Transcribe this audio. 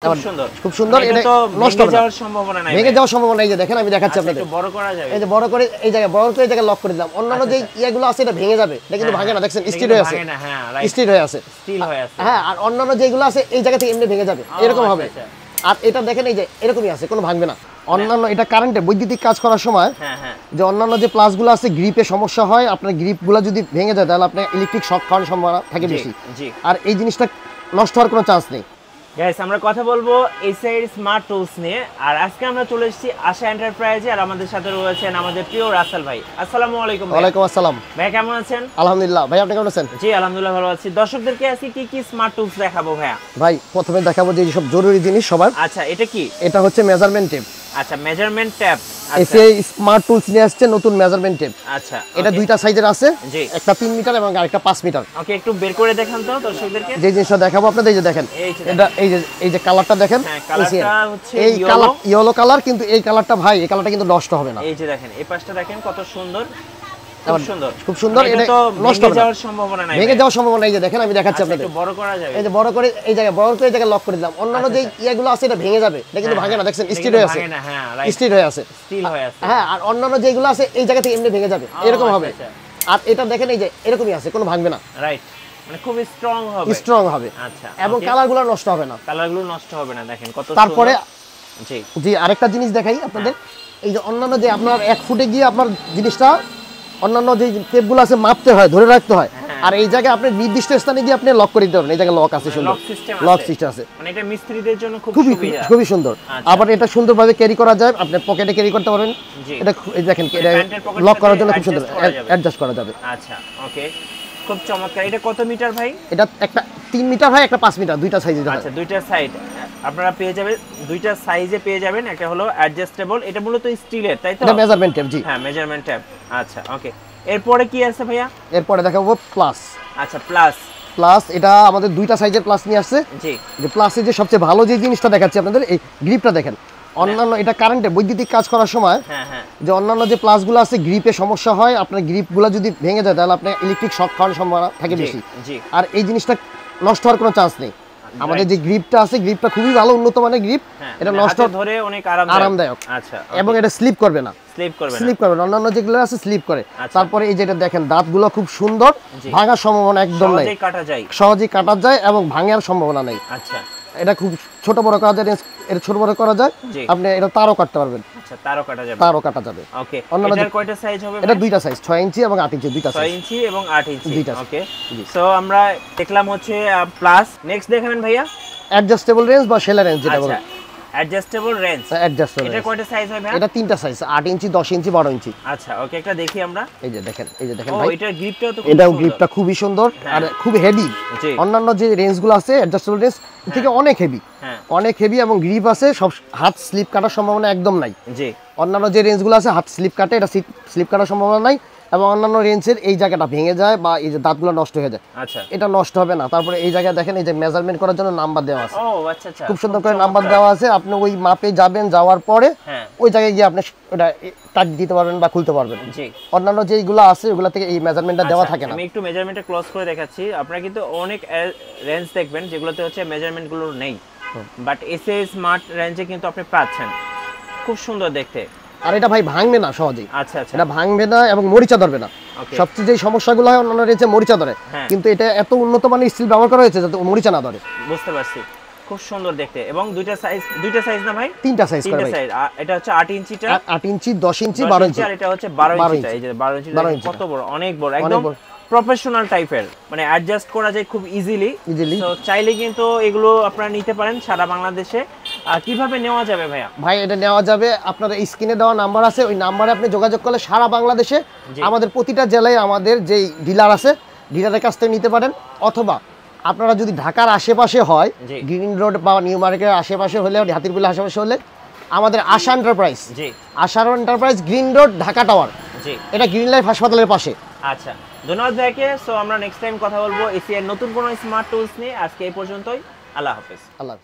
খুব সুন্দর এটা নষ্ট যাওয়ার সম্ভাবনা নাই, ভেঙে যাওয়ার সম্ভাবনা নাই। যে দেখেন আমি দেখাচ্ছি আপনাদের, একটু বড় করা যাবে। এই যে বড় করে এই জায়গায় বড় করে এই জায়গায় লক করে দিলাম। অন্যান্য যে ইয়াগুলো আছে এটা ভেঙে যাবে, এটা কিন্তু ভাঙে না। দেখছেন স্টিল হয়ে আছে, হ্যাঁ রাইট, স্টিল হয়ে আছে, স্টিল হয়ে আছে। হ্যাঁ, আর অন্যান্য যেগুলো আছে এই জায়গা থেকে এমনি ভেঙে যাবে, এরকম হবে। আর এটা দেখেন এই যে এরকমই আছে, কোনো ভাঙবে না। অন্যান্য এটা কারেন্টে বৈদ্যুতিক কাজ করার সময় যে অন্যান্য যে প্লাসগুলো আছে গ্রিপে সমস্যা হয়, আপনার গ্রিপগুলো যদি ভেঙে যায় তাহলে আপনার ইলেকট্রিক শক খাওয়ার সম্ভাবনা থাকে বেশি। আর এই জিনিসটা নষ্ট হওয়ার কোনো চান্স নেই। গাইস, আমরা কথা বলবো এসআই স্মার্ট টুলস নিয়ে। আর আজকে আমরা চলে এসেছি আশা এন্টারপ্রাইজে, আর আমাদের সাথে রয়েছেন আমাদের প্রিয় রাসেল ভাই। আসসালামু আলাইকুম। ওয়ালাইকুম আসসালাম ভাই, কেমন আছেন? আলহামদুলিল্লাহ। ভাই আপনি কেমন আছেন? জি আলহামদুলিল্লাহ ভালো আছি। দর্শকদেরকে আজকে কি কি স্মার্ট টুলস দেখাবো ভাইয়া? ভাই প্রথমে দেখাবো যে সব জরুরি জিনিস সবার। আচ্ছা, এটা কি? এটা হচ্ছে মেজারমেন্ট টেপ। আচ্ছা, measurement tap. SI smart tools নিয়ে আসছে নতুন মেজারমেন্ট টেপ। আচ্ছা, এটা দুইটা সাইজের আছে, জি, একটা 3 মিটার এবং আরেকটা 5 মিটার। ওকে, একটু বের করে দেখান তো দর্শকদেরকে। যে জিনিসটা দেখাবো আপনাদের, এই যে দেখেন, এটা এই যে কালারটা দেখেন, কালারটা হচ্ছে এই কালার ইয়েলো কালার, কিন্তু এই কালারটা ভাই এই কালারটা কিন্তু নষ্ট হবে না। এই যে দেখেন, এই পাশটা দেখেন কত সুন্দর, খুব সুন্দর, খুব সুন্দর। এটা তো নষ্ট যাওয়ার সম্ভাবনা নাই, ভেঙে যাওয়ার সম্ভাবনা নাই। যে দেখেন আমি দেখাচ্ছি আপনাদের, একটু বড় করা যাবে। এই যে বড় করে এই জায়গায় বড় করে এই জায়গায় লক করে দিলাম। অন্যান্য যে ইয়াগুলো আছে এটা ভেঙে যাবে, এটা কিন্তু ভাঙে না। দেখছেন স্টিল হয়ে আছে, হ্যাঁ রাইট, স্টিল হয়ে আছে, স্টিল হয়ে আছে। হ্যাঁ, আর অন্যান্য যেগুলো আছে এই জায়গা থেকে এমনি ভেঙে যাবে, এরকম হবে। আর এটা দেখেন এই যে এরকমই আছে, কোনো ভাঙবে না, রাইট, মানে খুব স্ট্রং হবে, স্ট্রং হবে। আচ্ছা, এবং কালারগুলো নষ্ট হবে না, কালারগুলো নষ্ট হবে না। দেখেন কত সুন্দর। তারপরে জি জি আরেকটা জিনিস দেখাই আপনাদের। এই যে অন্যান্য যে আপনার 1 ফুটে গিয়ে আপনার জিনিসটা অন্যান্য যে টেপগুলো আছে মাপতে হয়, ধরে রাখতে হয়, আর এই জায়গায় আপনি নির্দিষ্ট স্থানে গিয়ে আপনি লক করে দিতে পারবেন। এই জায়গায় লক আছে, সুন্দর লক সিস্টেম আছে, মানে এটা মিস্ত্রিদের জন্য খুবই সুন্দর। আবার এটা সুন্দরভাবে ক্যারি করা যায়, আপনি পকেটে ক্যারি করতে পারবেন। এটা দেখেন লক করার জন্য খুব সুন্দর অ্যাডজাস্ট করা যাবে। আচ্ছা, ওকে, খুব চমৎকার। এটা কত মিটার ভাই? এটা একটা 3 মিটার হয়, একটা 5 মিটার, দুইটা সাইজে। আচ্ছা, দুইটা সাইড আপনারা পেয়ে যাবেন, দুইটা সাইজে পেয়ে যাবেন। একটা হলো অ্যাডজাস্টেবল, এটা মূলত স্টিলের, তাই তো? এটা মেজারমেন্ট টেপ, জি হ্যাঁ, মেজারমেন্ট টেপ। আচ্ছা, ওকে, এরপরে কি আছে ভাইয়া? এরপরে দেখাবো প্লাস। আচ্ছা, প্লাস এটা আমাদের দুইটা সাইজের প্লাস নিয়ে আসছে। জি, যে প্লাসের যে সবচেয়ে ভালো যে জিনিসটা দেখাচ্ছি আপনাদের, এই গ্রিপটা দেখেন। অন্যান্য এটা কারেন্টে বৈদ্যুতিক কাজ করার সময় যে অন্যান্য যে প্লাসগুলো আছে গ্রিপে সমস্যা হয়, আপনার গ্রিপগুলো যদি ভেঙে যায় তাহলে আপনার ইলেকট্রিক শক খাওয়ার সম্ভাবনা থাকে বেশি। আর এই জিনিসটা নষ্ট হওয়ার কোনো চান্স নেই। আমাদের যে গ্রিপটা আছে, গ্রিপটা খুবই ভালো, উন্নত মানের গ্রিপ। এটা নষ্ট ধরে অনেক আরামদায়ক। আচ্ছা, এবং এটা স্লিপ করবে না, স্লিপ করবে না। অন্যান্য যেগুলো আছে স্লিপ করে। তারপরে এই যেটা দেখেন, দাঁতগুলো খুব সুন্দর, ভাঙার সম্ভাবনা একদম নাই, সহজেই কাটা যায় এবং ভাঙার সম্ভাবনা নেই। আচ্ছা, এটা খুব ছোট বড় করা যায়, এটা ছোট বড় করা যায়, আপনি এটা তারও কাটতে পারবেন। আচ্ছা, তারও কাটা যাবে। ওকে, এটার কয়টা সাইজ হবে? এটা দুইটা সাইজ, 6 ইঞ্চি এবং 8 ইঞ্চি, দুইটা সাইজ, 6 ইঞ্চি এবং 8 ইঞ্চি। ওকে, সো আমরা দেখলাম হচ্ছে প্লাস। নেক্সট দেখাবেন ভাইয়া অ্যাডজাস্টেবল রেঞ্জ বা সেলার রেঞ্জ যেটা বলে। অ্যাডজাস্টেবল রেঞ্জ, এটা কয়টা সাইজ হবে ভাই? এটা তিনটা সাইজ, 8 ইঞ্চি, 10 ইঞ্চি, 12 ইঞ্চি। আচ্ছা, ওকে, একটা দেখি আমরা। এই যে দেখেন ভাই, এটার গ্রিপটাও তো এটাও গ্রিপটা খুবই সুন্দর আর খুব হেভি। অন্যান্য যে রেঞ্জগুলো আছে অ্যাডজাস্টেবল রেঞ্জ থেকে অনেক হেভি, অনেক হেভি, এবং গ্রিপ আছে, সব হাত স্লিপ কাটার সম্ভাবনা একদম নাই। জি, অন্যান্য যে রেঞ্জগুলো আছে হাত স্লিপ কাটে, এটা স্লিপ কাটার সম্ভাবনা নাই। এবং অন্যান্য রেঞ্জের এই জায়গাটা ভেঙে যায় বা এই যে দাঁতগুলো নষ্ট হয়ে যায়, আচ্ছা, এটা নষ্ট হবে না। তারপরে এই জায়গায় দেখেন, এই যে মেজারমেন্ট করার জন্য নাম্বার দেওয়া আছে। ও আচ্ছা আচ্ছা, খুব সুন্দর করে নাম্বার দেওয়া আছে। আপনি ওই মাপে যাবেন, যাওয়ার পরে ওই জায়গায় গিয়ে আপনি ওটা টাচ দিতে পারবেন বা খুলতে পারবেন। জি, অন্যান্য যেগুলো আছে ওগুলা থেকে এই মেজারমেন্টটা দেওয়া থাকে না। আমি একটু মেজারমেন্টটা ক্লোজ করে দেখাচ্ছি। আপনারা কিন্তু অনেক রেঞ্জ দেখবেন যেগুলোতে হচ্ছে মেজারমেন্টগুলো নেই, বাট এসএ স্মার্ট রেঞ্জে কিন্তু আপনি পাচ্ছেন। খুব সুন্দর দেখতে। আর এটা ভাই ভাঙবে না সহজেই। আচ্ছা আচ্ছা, এটা ভাঙবে না এবং মরিচা ধরবে না। সবচেয়ে যে সমস্যাগুলো হয় অন্যান্য রেঞ্জে মরিচা ধরে, কিন্তু এটা এত উন্নত মানের স্টিল ব্যবহার করা হয়েছে যাতে মরিচা না ধরে। বুঝতে পারছি, খুব সুন্দর দেখতে। এবং দুইটা সাইজ না ভাই? তিনটা সাইজ করে ভাই। এটা হচ্ছে 8 ইঞ্চিটা, 8 ইঞ্চি, 10 ইঞ্চি, 12 ইঞ্চি। আর এটা হচ্ছে 12 ইঞ্চিটা। এই যে 12 ইঞ্চি কত বড়, অনেক বড়, একদম প্রফেশনাল টাইপের, মানে অ্যাডজাস্ট করা যায় খুব ইজিলি। তো চাইলে কিন্তু এগুলো আপনারা নিতে পারেন সারা বাংলাদেশে। আর কিভাবে নেওয়া যাবে ভাইয়া? ভাই এটা নেওয়া যাবে, আপনার স্ক্রিনে দেওয়া নাম্বার আছে, ওই নাম্বারে আপনি যোগাযোগ করলে সারা বাংলাদেশে আমাদের প্রতিটা জেলায় আমাদের যেই ডিলার আছে ডিলারের কাছ থেকে নিতে পারেন। অথবা আপনারা যদি ঢাকার আশেপাশে হয়, গ্রিন রোড বা নিউ মার্কেটের আশেপাশে হলে, হাতিরপুলের আশেপাশে হলে, আমাদের Asha enterprise, Asha enterprise, green road, Dhaka tower, এটা গ্রিন লাইফ হাসপাতালের পাশে। আচ্ছা, ধন্যবাদ ভাইকে। সো আমরা নেক্সট টাইম কথা বলবো এসিআর নতুন কোনো স্মার্ট টুলস নিয়ে। আজকে এই পর্যন্তই। আল্লাহ হাফেজ। আল্লাহ।